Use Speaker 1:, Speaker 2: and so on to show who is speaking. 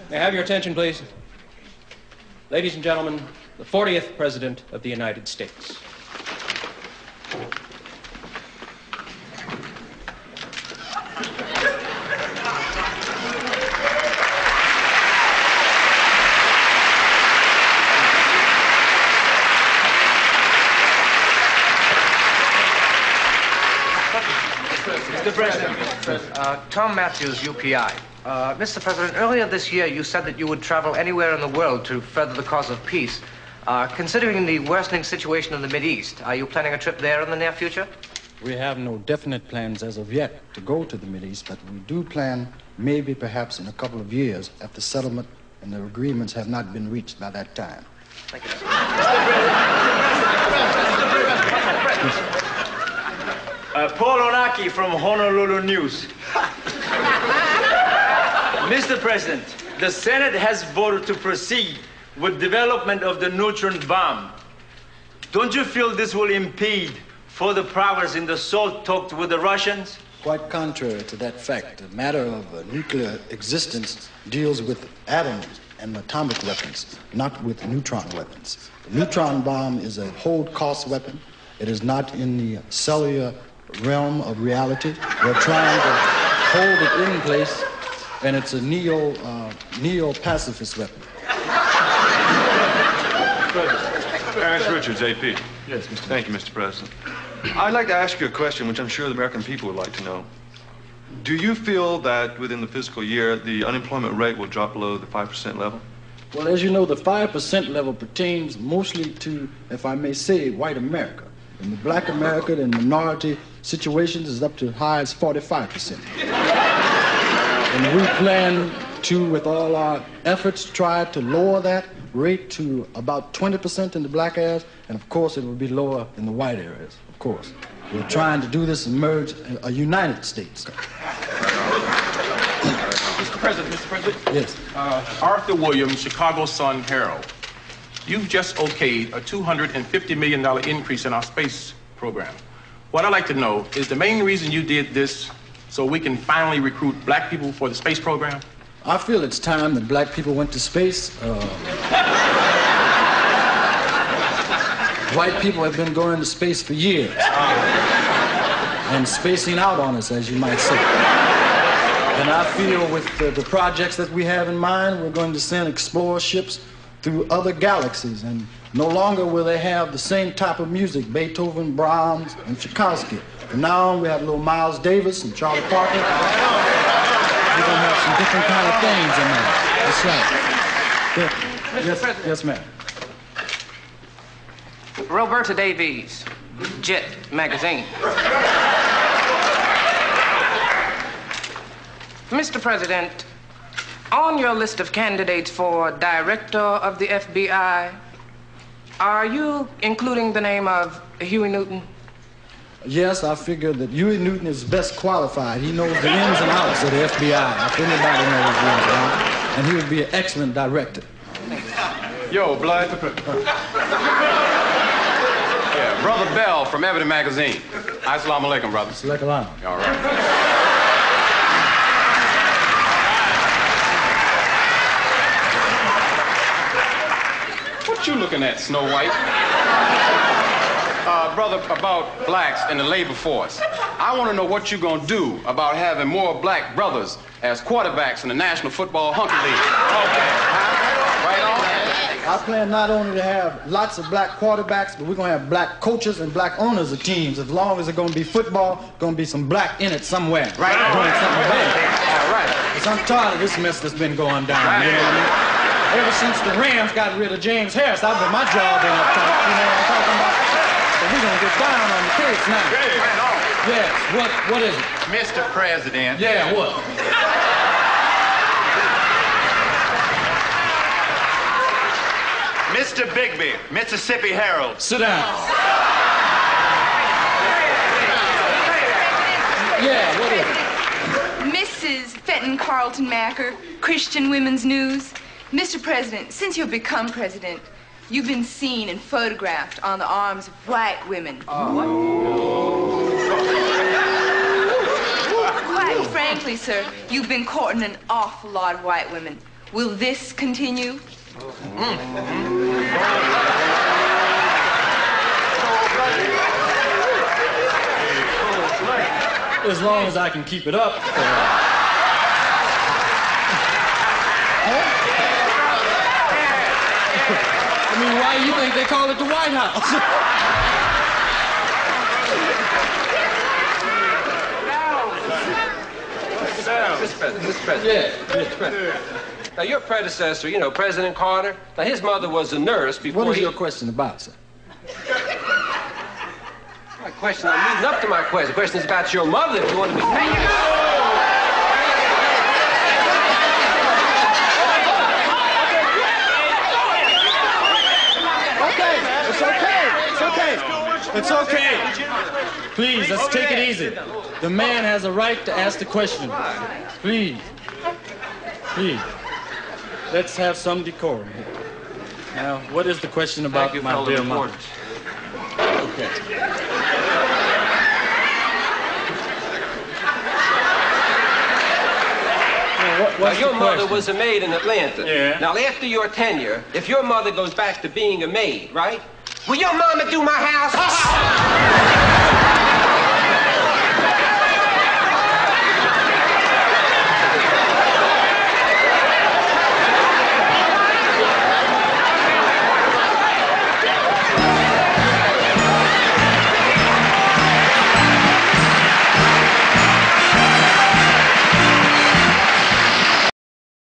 Speaker 1: May I have your attention, please? Ladies and gentlemen, the 40th President of the United States.
Speaker 2: Mr. President. Tom Matthews, UPI. Mr. President, earlier this year you said that you would travel anywhere in the world to further the cause of peace. Considering the worsening situation in the Mideast, are you planning a trip there in the near future?
Speaker 3: We have no definite plans as of yet to go to the Mideast, but we do plan maybe perhaps in a couple of years after settlement and the agreements have not been reached by that time.
Speaker 2: Thank you.
Speaker 4: Paul Onaki from Honolulu News. Mr. President, the Senate has voted to proceed with development of the neutron bomb. Don't you feel this will impede further progress in the SALT talks with the Russians?
Speaker 3: Quite contrary to that fact, the matter of nuclear existence deals with atoms and atomic weapons, not with neutron weapons. The neutron bomb is a hold-cost weapon. It is not in the cellular realm of reality. We're trying to hold it in place, and it's a neo-pacifist weapon.
Speaker 5: Ernest Richards, AP.
Speaker 3: Yes, Mr.
Speaker 5: Thank you, Mr. President. I'd like to ask you a question which I'm sure the American people would like to know. Do you feel that within the fiscal year, the unemployment rate will drop below the 5% level?
Speaker 3: Well, as you know, the 5% level pertains mostly to, if I may say, white America. In the black America, the minority situations is up to as high as 45%. And we plan to, with all our efforts, try to lower that rate to about 20% in the black areas, and of course it will be lower in the white areas, of course. We're trying to do this and merge a United States.
Speaker 6: Mr. President.
Speaker 3: Yes.
Speaker 6: Arthur Williams, Chicago Sun-Herald. You've just okayed a $250 million increase in our space program. What I'd like to know is the main reason you did this so we can finally recruit black people for the space program?
Speaker 3: I feel it's time that black people went to space. White people have been going to space for years and spacing out on us, as you might say. And I feel with the projects that we have in mind, we're going to send explorer ships through other galaxies, and no longer will they have the same type of music, Beethoven, Brahms, and Tchaikovsky. From now on, we have little Miles Davis and Charlie Parker. We're going to have some different kind of things in there. That's right. Yes, ma'am.
Speaker 2: Roberta Davies, Jet Magazine. Mr. President, on your list of candidates for director of the FBI, are you including the name of Huey Newton?
Speaker 3: Yes, I figured that Huey Newton is best qualified. He knows the ins and outs of the FBI, if anybody knows the ins and outs, and he would be an excellent director.
Speaker 7: Yo, Blood. Yeah, Brother Bell from Evidence Magazine. Assalamu alaikum, brother.
Speaker 3: Assalamu alaikum.
Speaker 7: All right. What you looking at, Snow White? Brother, about blacks in the labor force. I want to know what you're going to do about having more black brothers as quarterbacks in the National Football Hunter League. Okay. Right on?
Speaker 3: I plan not only to have lots of black quarterbacks, but we're going to have black coaches and black owners of teams. As long as it's going to be football, going to be some black in it somewhere.
Speaker 7: Right on.
Speaker 3: Doing something about it.
Speaker 7: All right.
Speaker 3: Because I'm tired of this mess that's been going down.
Speaker 7: Right.
Speaker 3: You know what I mean? Ever since the Rams got rid of James Harris, I've been my job been up top. You know what I'm talking about? So we're going to get down on the case now.
Speaker 7: Right on.
Speaker 3: Yes. What is it?
Speaker 7: Mr. President.
Speaker 3: Yeah, what?
Speaker 4: Mr. Bigby, Mississippi Herald.
Speaker 3: Sit down. Yeah, what is it?
Speaker 8: Mrs. Fenton Carlton Macker, Christian Women's News. Mr. President, since you've become president, you've been seen and photographed on the arms of white women. frankly, sir, you've been courting an awful lot of white women. Will this continue?
Speaker 3: As long as I can keep it up. I mean, why do you think they call it the White House?
Speaker 1: Mr. President. Mr. President. Now, your predecessor, you know, President Carter, now his mother was a nurse before
Speaker 3: What is your question about, sir?
Speaker 1: My question, I'm leading up to my question. The question is about your mother, if you want to be...
Speaker 3: It's okay. Please, let's take it easy. The man has a right to ask the question. Please. Please. Let's have some decorum here. Now, what is the question about my dear mother? Okay.
Speaker 1: Now, your mother was a maid in Atlanta.
Speaker 3: Yeah.
Speaker 1: Now, after your tenure, if your mother goes back to being a maid, right? Will your mama do my house?